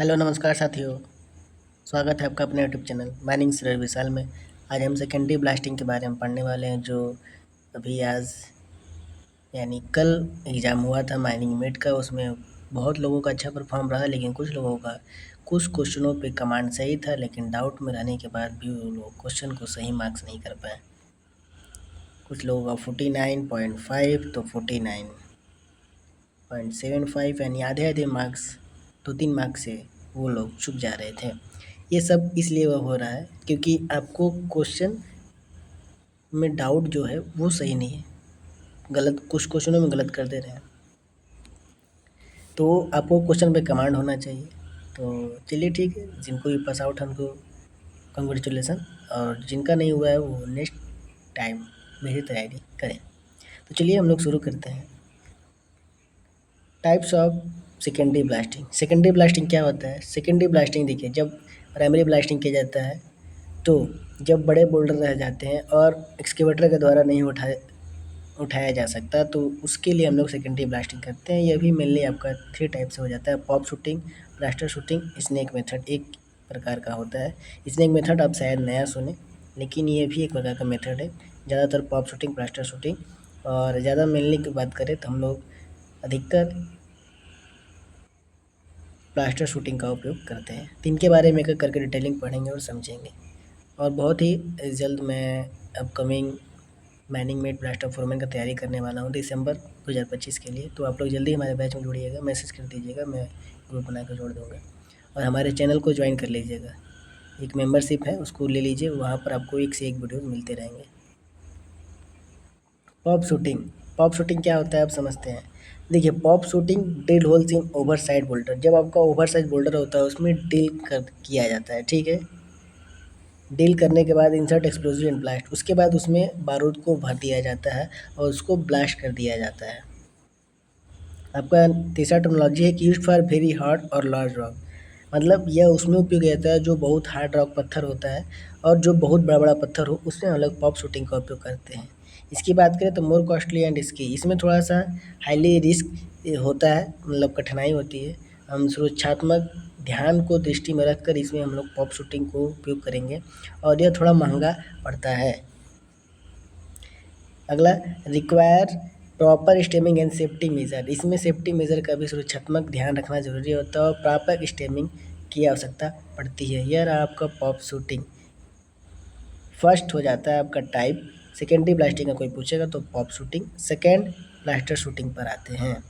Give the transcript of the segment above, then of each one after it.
Hello नमस्कार साथियों। स्वागत है आपका अपने यूट्यूब चैनल माइनिंग सर विशाल में। आज हम सेकेंडरी ब्लास्टिंग के बारे में पढ़ने वाले हैं, जो अभी आज यानी कल एग्ज़ाम हुआ था माइनिंग मेट का। उसमें बहुत लोगों का अच्छा परफॉर्म रहा, लेकिन कुछ लोगों का कुछ क्वेश्चनों पे कमांड सही था, लेकिन डाउट में रहने के बाद भी वो लोग क्वेश्चन को सही मार्क्स नहीं कर पाए। कुछ लोगों का 49.5 तो 49.75 यानी आधे आधे मार्क्स, 2-3 मार्क्स से वो लोग चूक जा रहे थे। ये सब इसलिए वह हो रहा है क्योंकि आपको क्वेश्चन में डाउट जो है वो सही नहीं है, गलत कुछ क्वेश्चनों में गलत कर दे रहे हैं। तो आपको क्वेश्चन पे कमांड होना चाहिए। तो चलिए ठीक है, जिनको भी पास आउट हमको कंग्रेचुलेसन, और जिनका नहीं हुआ है वो नेक्स्ट टाइम मेरी तैयारी करें। तो चलिए हम लोग शुरू करते हैं। Types of secondary blasting. Secondary blasting क्या होता है? सेकेंडरी ब्लास्टिंग देखिए, जब प्राइमरी ब्लास्टिंग किया जाता है तो जब बड़े बोल्डर रह जाते हैं और एक्सकेवेटर के द्वारा नहीं उठाया जा सकता, तो उसके लिए हम लोग सेकेंडरी ब्लास्टिंग करते हैं। यह भी मेनली आपका 3 टाइप से हो जाता है: pop shooting, blaster shooting, snake method एक प्रकार का होता है। स्नेक मेथड आप शायद नया सुने, लेकिन ये भी एक प्रकार का मेथड है। ज़्यादातर पॉप शूटिंग, ब्लास्टर शूटिंग, और ज़्यादा मेनली की बात करें तो हम लोग अधिकतर ब्लास्टर शूटिंग का उपयोग करते हैं। तो इनके बारे में एक एक करके डिटेलिंग पढ़ेंगे और समझेंगे। और बहुत ही जल्द मैं upcoming mining met blaster foreman का तैयारी करने वाला हूँ दिसंबर 2025 के लिए। तो आप लोग जल्दी हमारे बैच में जुड़िएगा, मैसेज कर दीजिएगा, मैं ग्रुप बना कर जोड़ दूँगा। और हमारे चैनल को ज्वाइन कर लीजिएगा, एक मेंबरशिप है उसको ले लीजिए, वहाँ पर आपको एक से एक वीडियो मिलते रहेंगे। Pop shooting. पॉप शूटिंग क्या होता है आप समझते हैं। देखिए, pop shooting drill holes in over side boulder. जब आपका ओवर साइज बोल्डर होता है उसमें ड्रिल कर किया जाता है, ठीक है। डील करने के बाद इंसर्ट एक्सप्लोजिव एंड ब्लास्ट, उसके बाद उसमें बारूद को भर दिया जाता है और उसको ब्लास्ट कर दिया जाता है। आपका तीसरा टर्मिनोलॉजी है कि यूज्ड फॉर वेरी हार्ड और लार्ज रॉक। मतलब यह उसमें उपयोग किया जाता है जो बहुत हार्ड रॉक पत्थर होता है, और जो बहुत बड़ा बड़ा पत्थर हो उसमें हम लोग पॉप शूटिंग का उपयोग करते हैं। इसकी बात करें तो मोर कॉस्टली एंड रिस्की, इसमें थोड़ा सा हाईली रिस्क होता है, मतलब कठिनाई होती है। हम सुरक्षात्मक ध्यान को दृष्टि में रखकर इसमें हम लोग पॉप शूटिंग को उपयोग करेंगे, और यह थोड़ा महंगा पड़ता है। अगला, require proper stemming and safety major. इसमें सेफ्टी मेजर का भी सुरक्षात्मक ध्यान रखना जरूरी होता है और प्रॉपर स्टेमिंग की आवश्यकता पड़ती है। यह रहा आपका पॉप शूटिंग। फर्स्ट हो जाता है आपका टाइप। सेकेंडरी ब्लास्टिंग का कोई पूछेगा तो pop shooting, second blaster shooting पर आते हैं।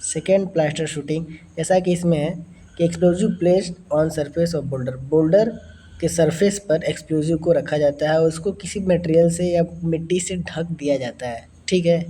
सेकेंड ब्लास्टर शूटिंग, जैसा कि इसमें है कि explosive placed on surface of boulder. Boulder के सरफेस पर एक्सप्लोजिव को रखा जाता है और उसको किसी मटेरियल से या मिट्टी से ढक दिया जाता है, ठीक है।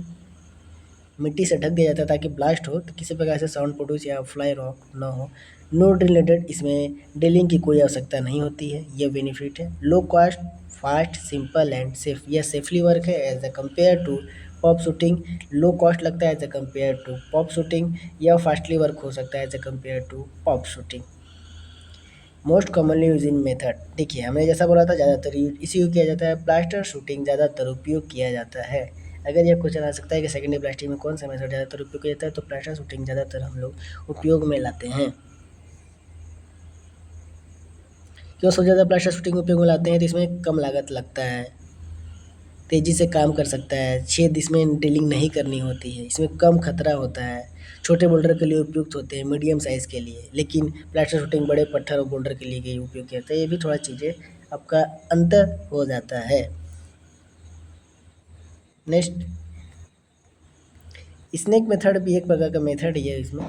मिट्टी से ढक दिया जाता है ताकि ब्लास्ट हो तो किसी प्रकार से साउंड प्रोड्यूस या फ्लाई रॉक ना हो। नो ड्रिलेटेड, इसमें ड्रिलिंग की कोई आवश्यकता नहीं होती है, यह बेनिफिट है। Low cost, fast, simple and safe, यह सेफली वर्क है as a compare to pop shooting. Low cost लगता है as a compare to pop shooting, या फास्टली वर्क हो सकता है as a compare to pop shooting. Most commonly use in method, देखिए हमने जैसा बोला था ज़्यादातर इसी को किया जाता है। ब्लास्टर शूटिंग ज़्यादातर उपयोग किया जाता है। अगर यह क्वेश्चन आ सकता है कि सेकेंडरी ब्लास्टिंग में कौन सा मेथड ज़्यादातर उपयोग किया जाता है, तो ब्लास्टर शूटिंग ज़्यादातर हम लोग उपयोग में लाते हैं। क्यों सबसे ज़्यादा ब्लास्टर शूटिंग उपयोग में लाते हैं? तो इसमें कम लागत लगता है, तेज़ी से काम कर सकता है, छेद इसमें ड्रिलिंग नहीं करनी होती है, इसमें कम खतरा होता है, छोटे बोल्डर के लिए उपयुक्त होते हैं, मीडियम साइज़ के लिए। लेकिन ब्लास्टर शूटिंग बड़े पत्थर और बोल्डर के लिए उपयोग किया जाता है। ये भी थोड़ा चीज़ें आपका अंतर हो जाता है। नेक्स्ट, स्नेक मेथड भी एक प्रकार का मेथड ही है। इसमें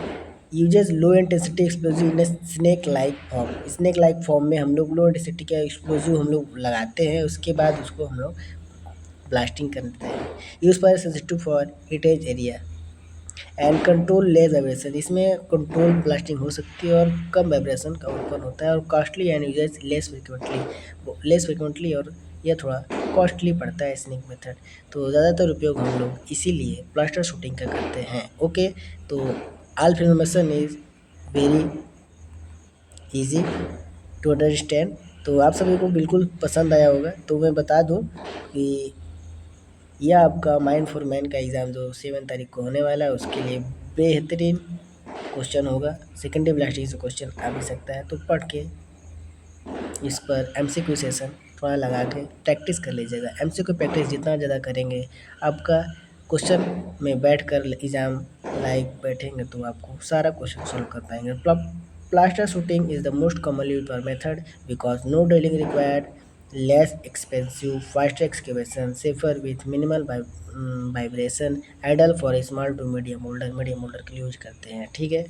uses low intensity explosive in snake like form. Snake like form में हम लोग लो इंटेंसिटी का एक्सप्लोजिव हम लोग लगाते हैं, उसके बाद उसको हम लोग ब्लास्टिंग करते हैं। Use for sensitive for heritage area and control less vibration, इसमें कंट्रोल ब्लास्टिंग हो सकती है और कम वाइब्रेशन का उत्पन्न होता है। और costly and uses less frequently, और यह थोड़ा कॉस्टली पड़ता है स्नेक मेथड। तो ज़्यादातर उपयोग हम लोग इसीलिए ब्लास्टर शूटिंग का करते हैं। ओके, तो all information is very easy to understand. तो आप सभी को बिल्कुल पसंद आया होगा। तो मैं बता दूं कि यह आपका माइंड फॉर मैन का एग्ज़ाम जो 7 तारीख को होने वाला है, उसके लिए बेहतरीन क्वेश्चन होगा। सेकेंडरी ब्लास्टिंग से क्वेश्चन आ भी सकता है, तो पढ़ के इस पर एमसीक्यू सेशन थोड़ा लगा के प्रैक्टिस कर लीजिएगा। एमसीक्यू प्रैक्टिस जितना ज़्यादा करेंगे, आपका क्वेश्चन में बैठ कर एग्ज़ाम लाइक बैठेंगे तो आपको सारा क्वेश्चन सॉल्व कर पाएंगे। Plaster shooting is the most commonly used method because no drilling required, less expensive, faster excavation, safer with minimal vibration, ideal for small to medium holder के लिए यूज करते हैं। ठीक है,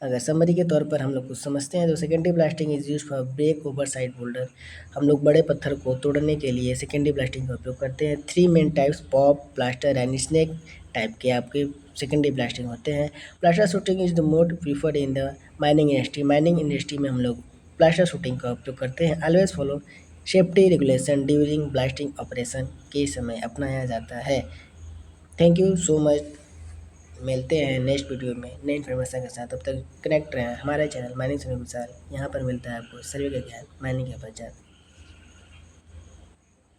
अगर समरी के तौर पर हम लोग कुछ समझते हैं तो secondary blasting is use for break oversize boulder. हम लोग बड़े पत्थर को तोड़ने के लिए सेकेंडरी ब्लास्टिंग का उपयोग करते हैं। 3 main types, pop, plaster and snake type के आपके सेकेंडरी ब्लास्टिंग होते हैं। Plaster shooting is the mode preferred in the mining industry. Mining industry में हम लोग प्लास्टर शूटिंग का उपयोग करते हैं। Always follow safety regulation during blasting operation के समय अपनाया जाता है। Thank you so much. मिलते हैं नेक्स्ट वीडियो में नई इन्फॉर्मेशन के साथ। तब तक कनेक्ट रहें हमारे चैनल माइनिंग से विशाल। यहाँ पर मिलता है आपको सर्वे का ज्ञान, माइनिंग के पहचान।